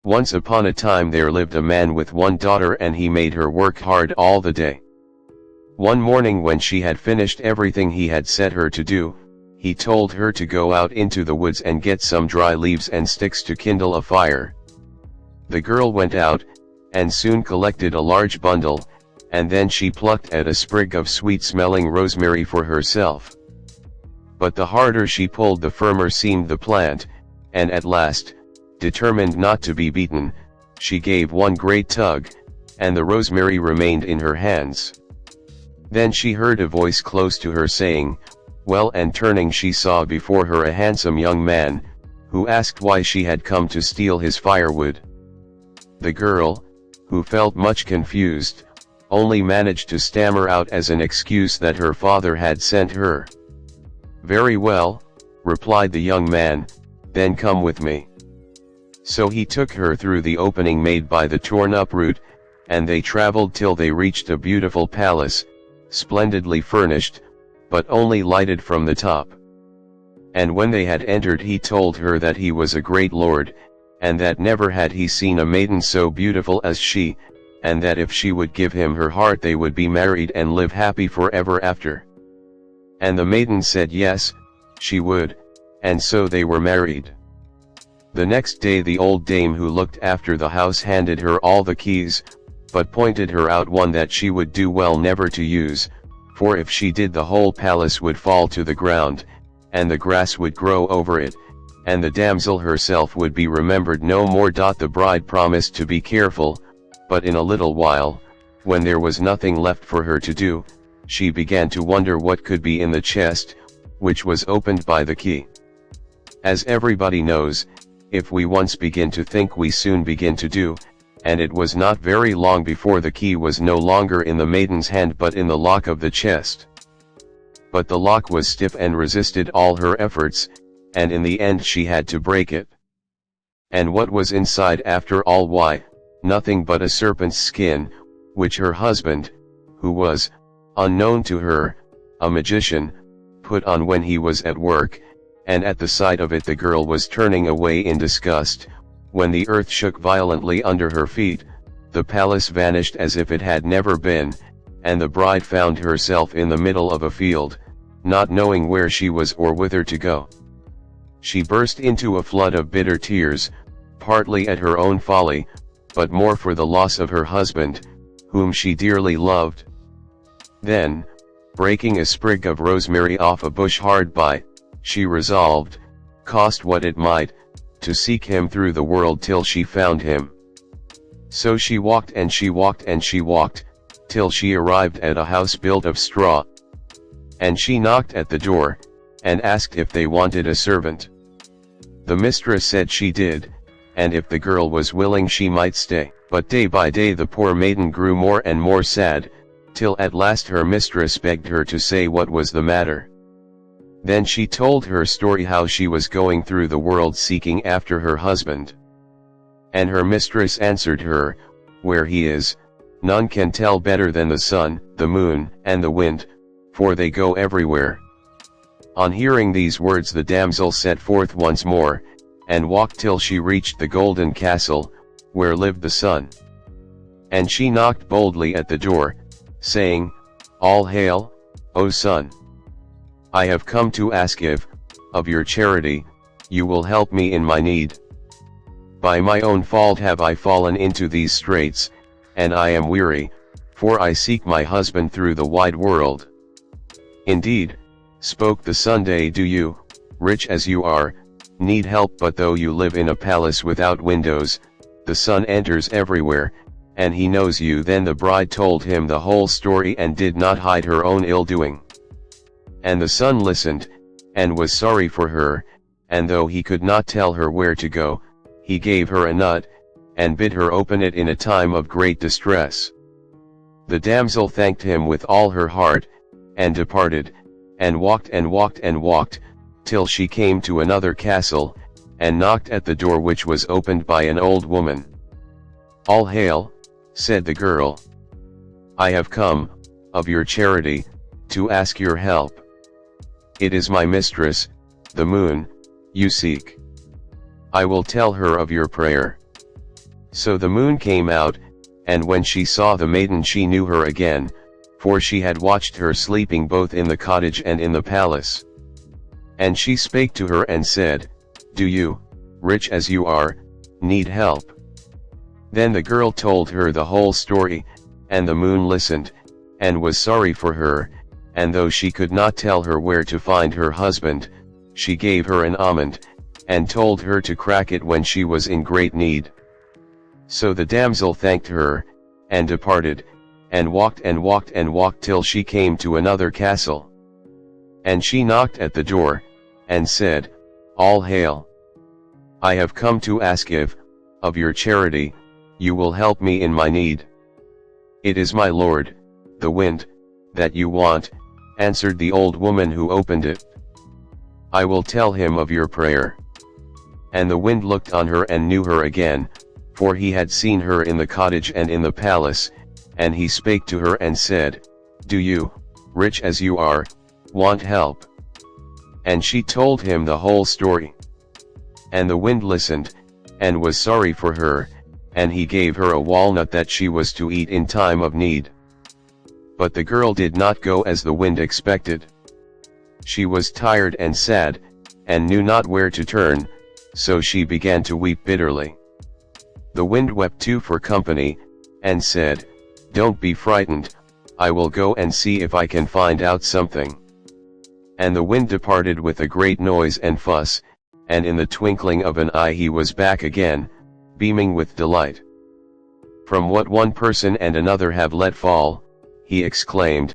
Once upon a time there lived a man with one daughter, and he made her work hard all the day. One morning when she had finished everything he had set her to do, he told her to go out into the woods and get some dry leaves and sticks to kindle a fire. The girl went out, and soon collected a large bundle, and then she plucked at a sprig of sweet-smelling rosemary for herself. But the harder she pulled, the firmer seemed the plant, and at last, determined not to be beaten, she gave one great tug, and the rosemary remained in her hands. Then she heard a voice close to her saying, "Well," and turning she saw before her a handsome young man, who asked why she had come to steal his firewood. The girl, who felt much confused, only managed to stammer out as an excuse that her father had sent her. "Very well," replied the young man, "then come with me." So he took her through the opening made by the torn-up root, and they traveled till they reached a beautiful palace, splendidly furnished, but only lighted from the top. And when they had entered, he told her that he was a great lord, and that never had he seen a maiden so beautiful as she, and that if she would give him her heart they would be married and live happy forever after. And the maiden said yes, she would, and so they were married. The next day the old dame who looked after the house handed her all the keys, but pointed her out one that she would do well never to use, for if she did the whole palace would fall to the ground, and the grass would grow over it, and the damsel herself would be remembered no more. The bride promised to be careful, but in a little while, when there was nothing left for her to do, she began to wonder what could be in the chest, which was opened by the key. As everybody knows, if we once begin to think we soon begin to do, and it was not very long before the key was no longer in the maiden's hand but in the lock of the chest. But the lock was stiff and resisted all her efforts, and in the end she had to break it. And what was inside after all? Why, nothing but a serpent's skin, which her husband, who was, unknown to her, a magician, put on when he was at work, and at the sight of it the girl was turning away in disgust, when the earth shook violently under her feet, the palace vanished as if it had never been, and the bride found herself in the middle of a field, not knowing where she was or whither to go. She burst into a flood of bitter tears, partly at her own folly, but more for the loss of her husband, whom she dearly loved. Then, breaking a sprig of rosemary off a bush hard by, she resolved, cost what it might, to seek him through the world till she found him. So she walked and she walked and she walked, till she arrived at a house built of straw. And she knocked at the door, and asked if they wanted a servant. The mistress said she did, and if the girl was willing she might stay. But day by day the poor maiden grew more and more sad, till at last her mistress begged her to say what was the matter. Then she told her story, how she was going through the world seeking after her husband. And her mistress answered her, "Where he is, none can tell better than the sun, the moon, and the wind, for they go everywhere." On hearing these words the damsel set forth once more, and walked till she reached the golden castle, where lived the sun. And she knocked boldly at the door, saying, "All hail, O sun! I have come to ask if, of your charity, you will help me in my need. By my own fault have I fallen into these straits, and I am weary, for I seek my husband through the wide world." "Indeed," spoke the sun, "do you, rich as you are, need help, but though you live in a palace without windows, the sun enters everywhere, and he knows you." Then the bride told him the whole story and did not hide her own ill-doing. And the sun listened, and was sorry for her, and though he could not tell her where to go, he gave her a nut, and bid her open it in a time of great distress. The damsel thanked him with all her heart, and departed, and walked and walked and walked, till she came to another castle, and knocked at the door, which was opened by an old woman. "All hail," said the girl. "I have come, of your charity, to ask your help. It is my mistress, the moon, you seek. I will tell her of your prayer." So the moon came out, and when she saw the maiden she knew her again, for she had watched her sleeping both in the cottage and in the palace. And she spake to her and said, Do you, rich as you are, need help? Then the girl told her the whole story, and the moon listened, and was sorry for her, and though she could not tell her where to find her husband, she gave her an almond, and told her to crack it when she was in great need. So the damsel thanked her, and departed, and walked and walked and walked till she came to another castle. And she knocked at the door, and said, All hail! I have come to ask if, of your charity, you will help me in my need. It is my lord, the wind, that you want, answered the old woman who opened it. I will tell him of your prayer. And the wind looked on her and knew her again, for he had seen her in the cottage and in the palace, and he spake to her and said, Do you, rich as you are, want help? And she told him the whole story. And the wind listened, and was sorry for her, and he gave her a walnut that she was to eat in time of need. But the girl did not go as the wind expected. She was tired and sad, and knew not where to turn, so she began to weep bitterly. The wind wept too for company, and said, Don't be frightened, I will go and see if I can find out something. And the wind departed with a great noise and fuss, and in the twinkling of an eye he was back again, beaming with delight. From what one person and another have let fall, he exclaimed,